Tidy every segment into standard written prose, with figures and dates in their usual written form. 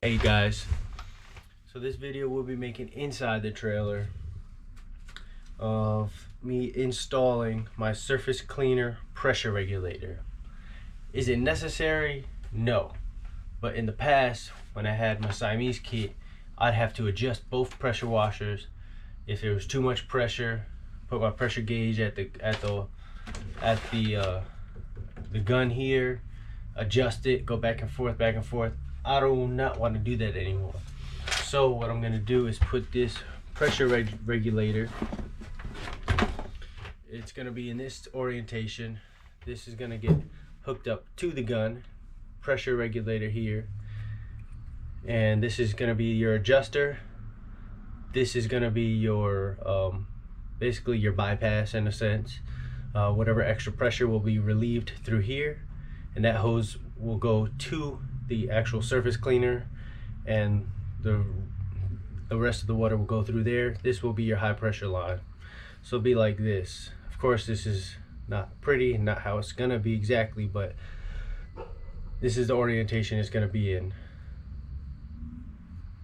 Hey guys, so this video will be making inside the trailer of me installing my surface cleaner pressure regulator. Is it necessary? No, but in the past when I had my Siamese kit, I'd have to adjust both pressure washers. If there was too much pressure, put my pressure gauge at the gun here, adjust it, go back and forth. I do not want to do that anymore. So what I'm gonna do is put this pressure regulator. It's gonna be in this orientation. This is gonna get hooked up to the gun, pressure regulator here, and this is gonna be your adjuster. This is gonna be your basically your bypass in a sense. Whatever extra pressure will be relieved through here, and that hose will go to the actual surface cleaner, and the rest of the water will go through there. This will be your high pressure line. So it'll be like this. Of course, this is not pretty, not how it's gonna be exactly, but this is the orientation it's gonna be in,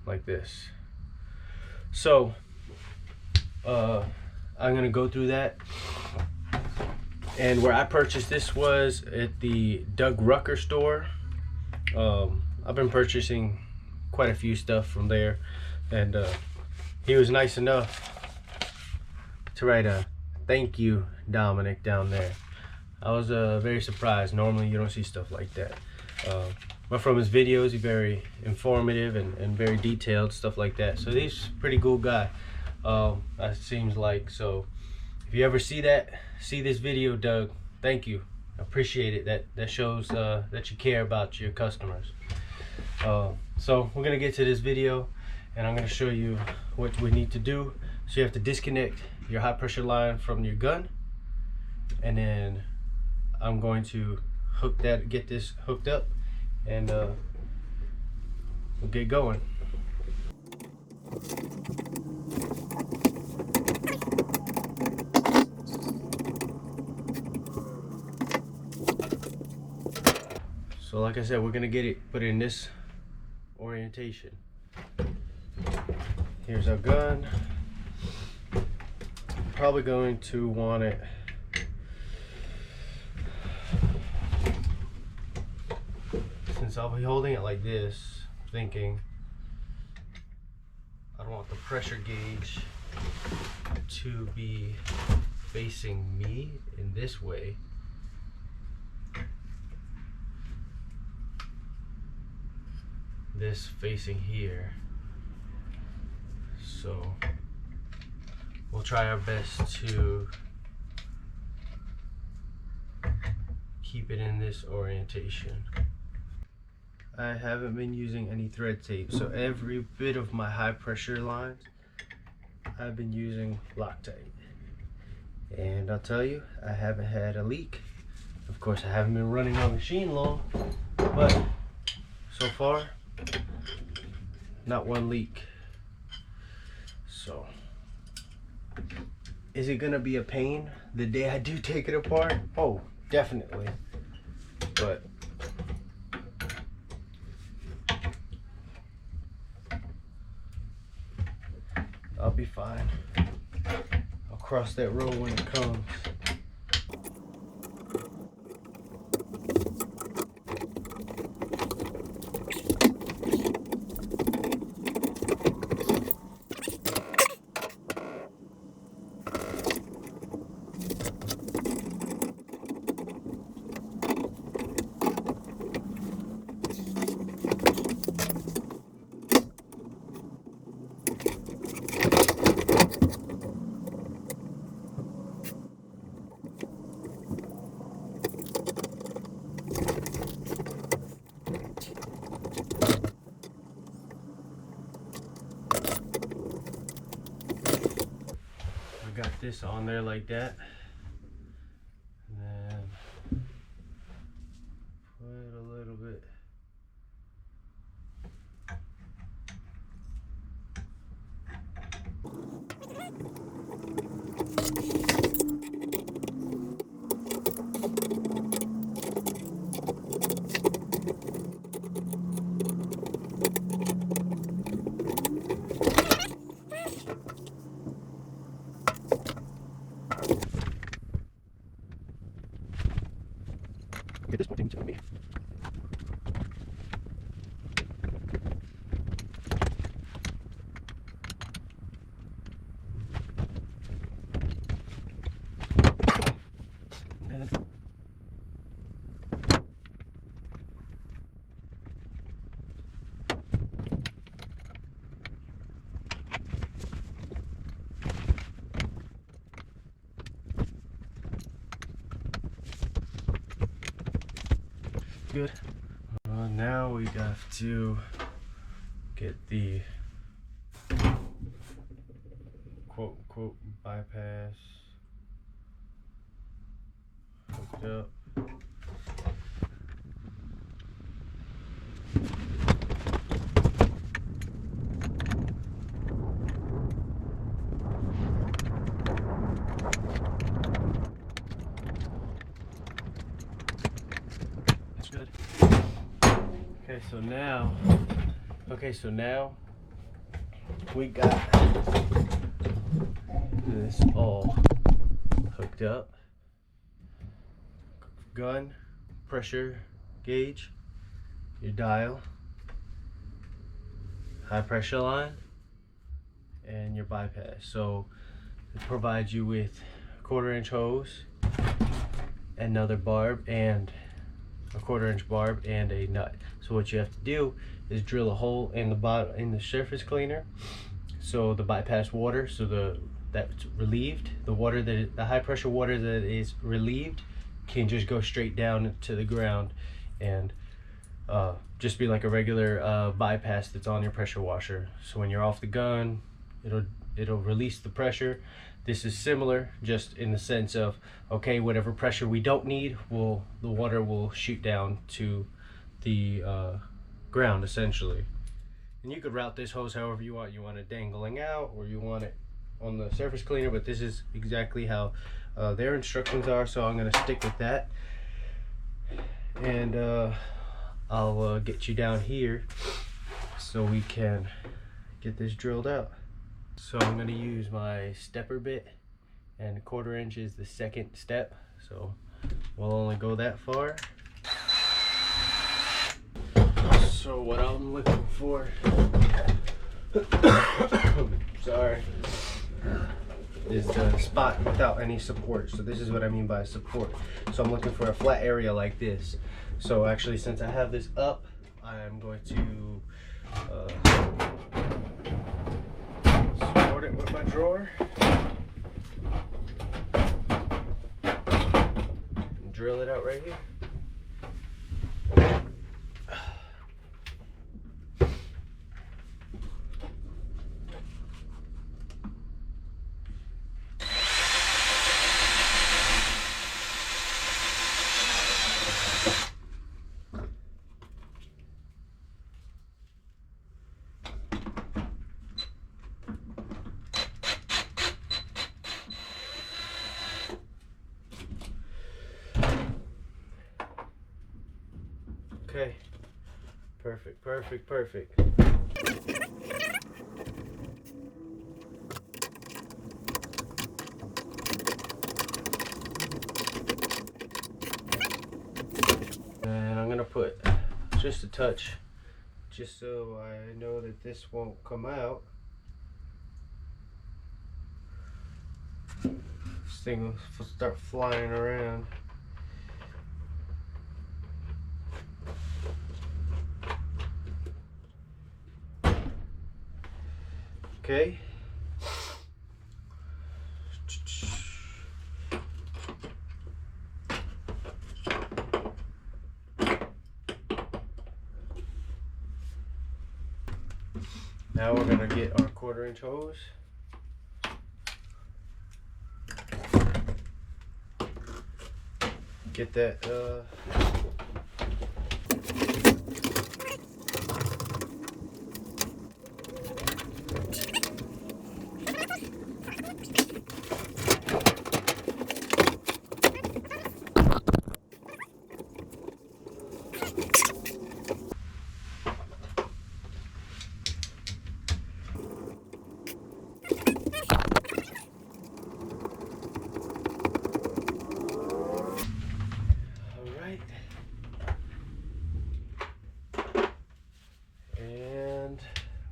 like this. So I'm gonna go through that. And where I purchased this was at the Doug Rucker store. I've been purchasing quite a few stuff from there, and he was nice enough to write a thank you, Dominic, down there. I was very surprised. Normally you don't see stuff like that, but from his videos, he's very informative and very detailed, stuff like that. So he's a pretty cool guy, it seems like. So if you ever see this video, Doug, thank you. I appreciate it. That shows that you care about your customers. So we're gonna get to this video, and I'm gonna show you what we need to do. So you have to disconnect your high pressure line from your gun, and then I'm going to get this hooked up, and we'll get going. So like I said, we're gonna put it in this orientation. Here's our gun. Probably going to want it since I'll be holding it like this, thinking I don't want the pressure gauge to be facing me in this way. This facing here. So we'll try our best to keep it in this orientation. I haven't been using any thread tape, so every bit of my high pressure lines I've been using Loctite, and I'll tell you, I haven't had a leak. Of course, I haven't been running my machine long, but so far not one leak. So is it gonna be a pain the day I do take it apart? Oh, definitely. But I'll be fine. I'll cross that road when it comes. Got this on there like that, and then put a little bit good. Now we have to get the quote unquote bypass hooked up. That's good. Okay, so now we got this all hooked up. Gun, pressure gauge, your dial, high pressure line, and your bypass. So it provides you with a 1/4-inch hose, another barb, and a 1/4-inch barb and a nut. So what you have to do is drill a hole in the bottom in the surface cleaner, so the bypass water, so that's relieved, the high pressure water that is relieved can just go straight down to the ground and just be like a regular bypass that's on your pressure washer. So when you're off the gun, it'll release the pressure. This is similar, just in the sense of, okay, whatever pressure we don't need, the water will shoot down to the ground, essentially. And you could route this hose however you want. You want it dangling out, or you want it on the surface cleaner, but this is exactly how their instructions are, so I'm going to stick with that. And I'll get you down here so we can get this drilled out. So I'm going to use my stepper bit, and 1/4 inch is the second step, so we'll only go that far. So what I'm looking for sorry, is the spot without any support. So this is what I mean by support. So I'm looking for a flat area like this. So actually, since I have this up, I'm going to support it with my drawer and drill it out right here. Okay, perfect. And I'm gonna put just a touch, just so I know that this won't come out. This thing will start flying around. Okay. Now we're gonna get our 1/4 inch hose. Get that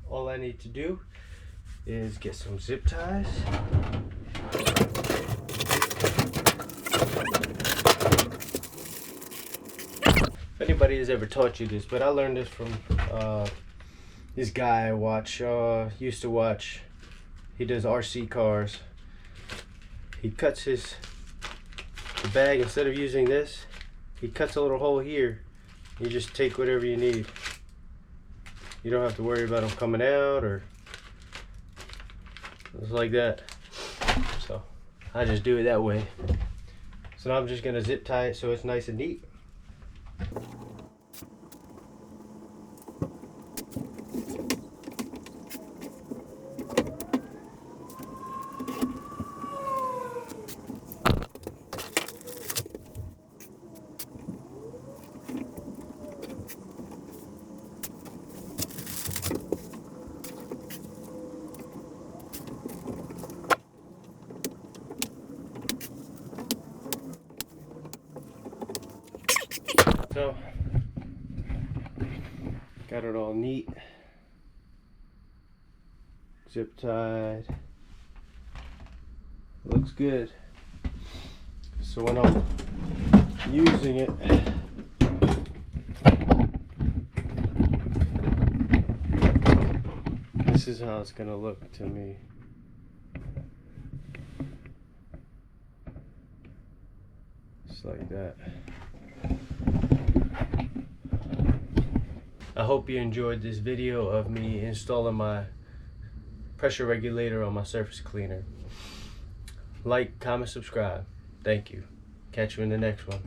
all I need to do is get some zip ties. If anybody has ever taught you this, but I learned this from this guy I watch, used to watch. He does RC cars. He cuts the bag, instead of using this, he cuts a little hole here You just take whatever you need. You don't have to worry about them coming out or it's like that. So I just do it that way. So now I'm just gonna zip tie it so it's nice and neat. So, got it all neat, zip tied, looks good. So when I'm using it, this is how it's gonna look to me. Just like that. I hope you enjoyed this video of me installing my pressure regulator on my surface cleaner. Like, comment, subscribe. Thank you. Catch you in the next one.